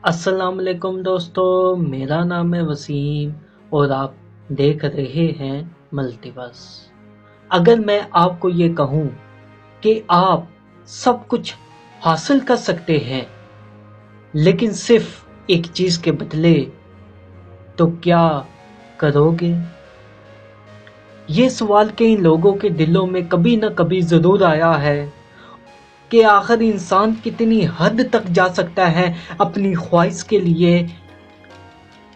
السلام علیکم دوستو، میرا نام ہے وسیم اور آپ دیکھ رہے ہیں ملٹیورس۔ اگر میں آپ کو یہ کہوں کہ آپ سب کچھ حاصل کر سکتے ہیں لیکن صرف ایک چیز کے بدلے، تو کیا کرو گے؟ یہ سوال کئی لوگوں کے دلوں میں کبھی نہ کبھی ضرور آیا ہے کہ آخر انسان کتنی حد تک جا سکتا ہے اپنی خواہش کے لیے۔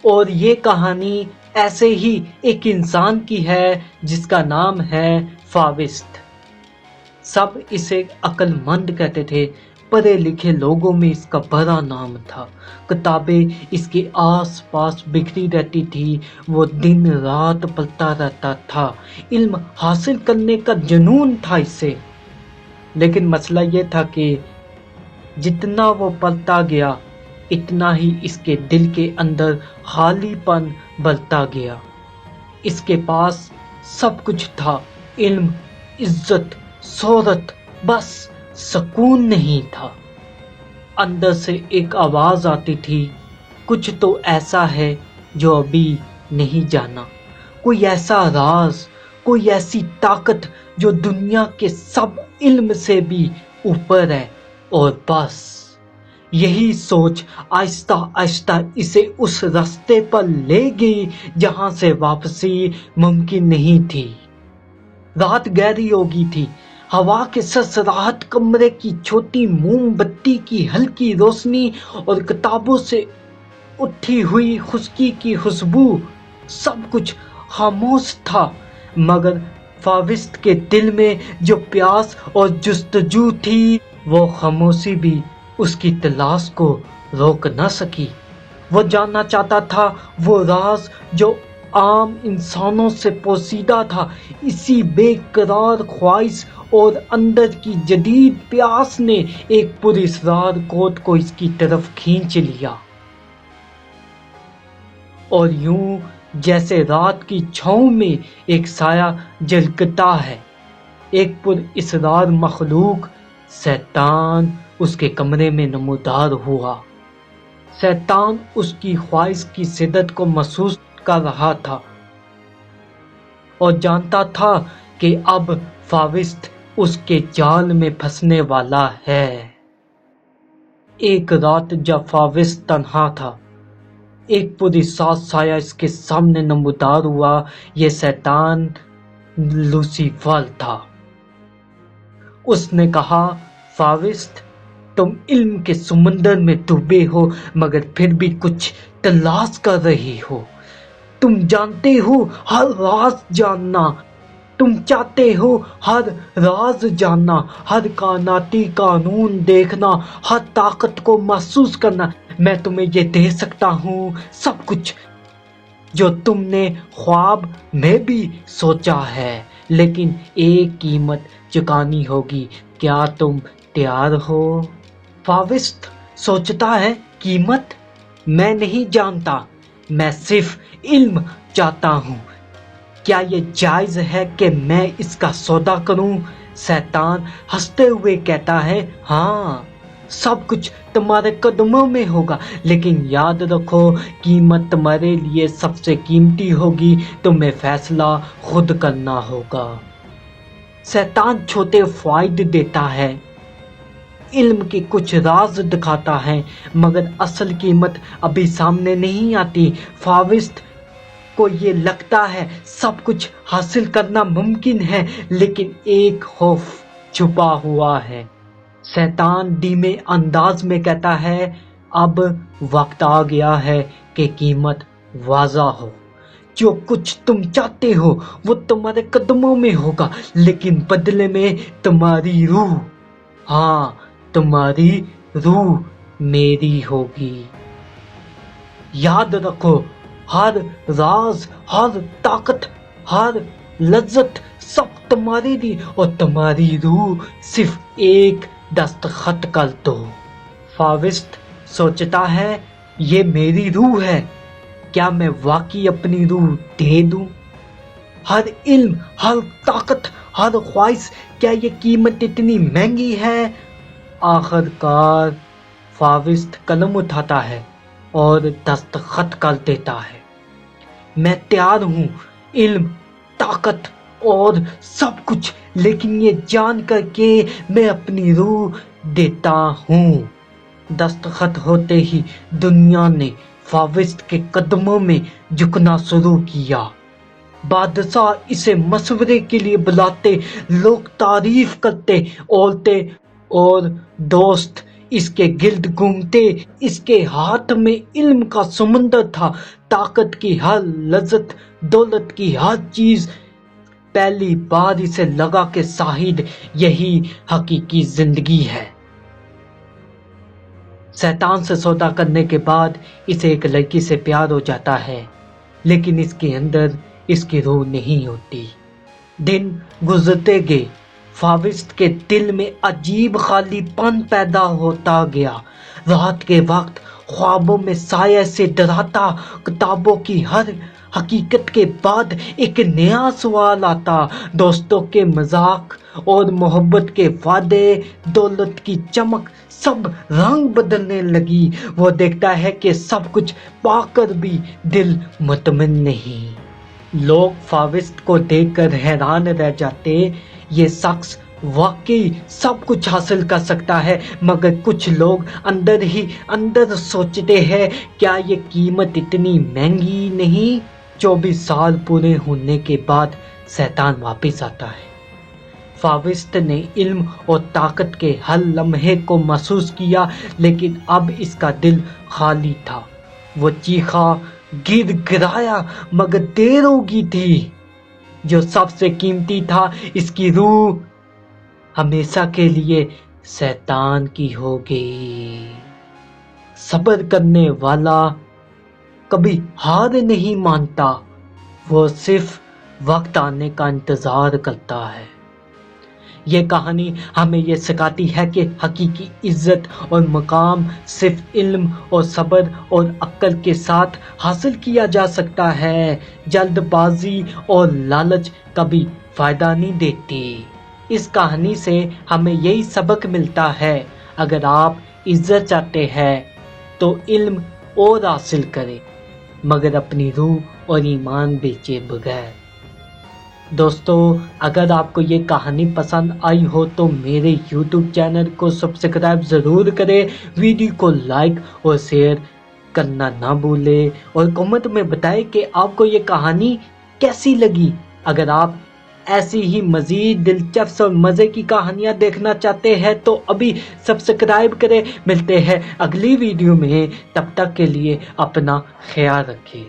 اور یہ کہانی ایسے ہی ایک انسان کی ہے جس کا نام ہے فاوست۔ سب اسے عقل مند کہتے تھے، پڑھے لکھے لوگوں میں اس کا بڑا نام تھا، کتابیں اس کے آس پاس بکھری رہتی تھی، وہ دن رات پڑھتا رہتا تھا، علم حاصل کرنے کا جنون تھا اسے۔ لیکن مسئلہ یہ تھا کہ جتنا وہ پڑھتا گیا اتنا ہی اس کے دل کے اندر خالی پن بڑھتا گیا۔ اس کے پاس سب کچھ تھا، علم، عزت، شہرت، بس سکون نہیں تھا۔ اندر سے ایک آواز آتی تھی، کچھ تو ایسا ہے جو ابھی نہیں جانا، کوئی ایسا راز، کوئی ایسی طاقت جو دنیا کے سب علم سے بھی اوپر ہے، اور بس یہی سوچ آہستہ آہستہ اسے اس راستے پر لے گئی جہاں سے واپسی ممکن نہیں تھی۔ رات گہری ہو گئی تھی، ہوا کے سرسراہٹ، کمرے کی چھوٹی موم بتی کی ہلکی روشنی اور کتابوں سے اٹھی ہوئی خشکی کی خوشبو، سب کچھ خاموش تھا، مگر فاوست کے دل میں جو پیاس اور جستجو تھی، وہ خاموشی بھی اس کی تلاش کو روک نہ سکی۔ وہ جاننا چاہتا تھا وہ راز جو عام انسانوں سے پوشیدہ تھا۔ اسی بے قرار خواہش اور اندر کی جدید پیاس نے ایک پراسرار کوٹ کو اس کی طرف کھینچ لیا، اور یوں جیسے رات کی چھاؤں میں ایک سایہ جھلکتا ہے، ایک پراسرار مخلوق شیطان اس کے کمرے میں نمودار ہوا۔ شیطان اس کی خواہش کی شدت کو محسوس کر رہا تھا اور جانتا تھا کہ اب فاوست اس کے جال میں پھنسنے والا ہے۔ ایک رات جب فاوست تنہا تھا، ایک پراسرار سایہ اس کے سامنے نمودار ہوا۔ یہ شیطان لوسیفر تھا۔ اس نے کہا، فاوست، تم علم کے سمندر میں ڈوبے ہو مگر پھر بھی کچھ تلاش کر رہی ہو۔ تم جانتے ہو ہر راز جاننا، تم چاہتے ہو ہر راز جاننا، ہر کائناتی قانون دیکھنا، ہر طاقت کو محسوس کرنا۔ میں تمہیں یہ دے سکتا ہوں سب کچھ جو تم نے خواب میں بھی سوچا ہے، لیکن ایک قیمت چکانی ہوگی۔ کیا تم تیار ہو؟ فاوست سوچتا ہے، قیمت؟ میں نہیں جانتا، میں صرف علم چاہتا ہوں۔ کیا یہ جائز ہے کہ میں اس کا سودا کروں؟ شیطان ہنستے ہوئے کہتا ہے، ہاں، سب کچھ تمہارے قدموں میں ہوگا، لیکن یاد رکھو قیمت تمہارے لیے سب سے قیمتی ہوگی، تمہیں فیصلہ خود کرنا ہوگا۔ شیطان چھوٹے فوائد دیتا ہے، علم کے کچھ راز دکھاتا ہے، مگر اصل قیمت ابھی سامنے نہیں آتی۔ فاوست کو یہ لگتا ہے سب کچھ حاصل کرنا ممکن ہے، لیکن ایک خوف چھپا ہوا ہے۔ شیطان دھیمے انداز میں کہتا ہے، اب وقت آ گیا ہے کہ قیمت واضح ہو۔ جو کچھ تم چاہتے ہو وہ تمہارے قدموں میں ہوگا، لیکن بدلے میں تمہاری روح، ہاں، تمہاری روح میری ہوگی۔ یاد رکھو، ہر راز، ہر طاقت، ہر لذت سب تمہاری تھی، اور تمہاری روح صرف ایک دستخط کر دو۔ فاوست سوچتا ہے، یہ میری روح ہے، کیا میں واقعی اپنی روح دے دوں؟ ہر علم، ہر طاقت، ہر خواہش، کیا یہ قیمت اتنی مہنگی ہے؟ آخر کار فاوست قلم اٹھاتا ہے اور دستخط کر دیتا ہے۔ میں تیار ہوں، علم، طاقت اور سب کچھ، لیکن یہ جان کر کہ میں اپنی روح دیتا ہوں۔ دستخط ہوتے ہی دنیا نے فاوسٹ کے قدموں میں جھکنا شروع کیا۔ بادشاہ اسے مشورے کے لیے بلاتے، لوگ تعریف کرتے، عورتیں اور دوست اس کے گرد گھومتے۔ اس کے ہاتھ میں علم کا سمندر تھا، طاقت کی ہر لذت، دولت کی ہر چیز۔ پہلی بار اسے لگا کہ شاید یہی حقیقی زندگی ہے۔ شیطان سے سودا کرنے کے بعد اسے ایک لڑکی سے پیار ہو جاتا ہے، لیکن اس کے اندر اس کی روح نہیں ہوتی۔ دن گزرتے گئے، فاوسٹ کے دل میں عجیب خالی پن پیدا ہوتا گیا۔ رات کے وقت خوابوں میں سایہ سے ڈراتا، کتابوں کی ہر حقیقت کے بعد ایک نیا سوال آتا۔ دوستوں کے مذاق اور محبت کے وعدے، دولت کی چمک، سب رنگ بدلنے لگی۔ وہ دیکھتا ہے کہ سب کچھ پا کر بھی دل مطمئن نہیں۔ لوگ فاوسٹ کو دیکھ کر حیران رہ جاتے۔ یہ شخص واقعی سب کچھ حاصل کر سکتا ہے، مگر کچھ لوگ اندر ہی اندر سوچتے ہیں، کیا یہ قیمت اتنی مہنگی نہیں؟ 24 سال پورے ہونے کے بعد شیطان واپس آتا ہے۔ فاوسٹ نے علم اور طاقت کے ہر لمحے کو محسوس کیا، لیکن اب اس کا دل خالی تھا۔ وہ چیخا، گر گرایا، مگر دیر ہو گئی تھی۔ جو سب سے قیمتی تھا، اس کی روح، ہمیشہ کے لیے شیطان کی ہو گئی۔ صبر کرنے والا کبھی ہار نہیں مانتا، وہ صرف وقت آنے کا انتظار کرتا ہے۔ یہ کہانی ہمیں یہ سکھاتی ہے کہ حقیقی عزت اور مقام صرف علم اور صبر اور عقل کے ساتھ حاصل کیا جا سکتا ہے۔ جلد بازی اور لالچ کبھی فائدہ نہیں دیتی۔ اس کہانی سے ہمیں یہی سبق ملتا ہے، اگر آپ عزت چاہتے ہیں تو علم اور حاصل کریں، مگر اپنی روح اور ایمان بیچے بغیر۔ دوستو، اگر آپ کو یہ کہانی پسند آئی ہو تو میرے یوٹیوب چینل کو سبسکرائب ضرور کریں، ویڈیو کو لائک اور شیئر کرنا نہ بھولیں، اور کمنٹ میں بتائیں کہ آپ کو یہ کہانی کیسی لگی۔ اگر آپ ایسی ہی مزید دلچسپ اور مزے کی کہانیاں دیکھنا چاہتے ہیں تو ابھی سبسکرائب کریں۔ ملتے ہیں اگلی ویڈیو میں، تب تک کے لیے اپنا خیال رکھیں۔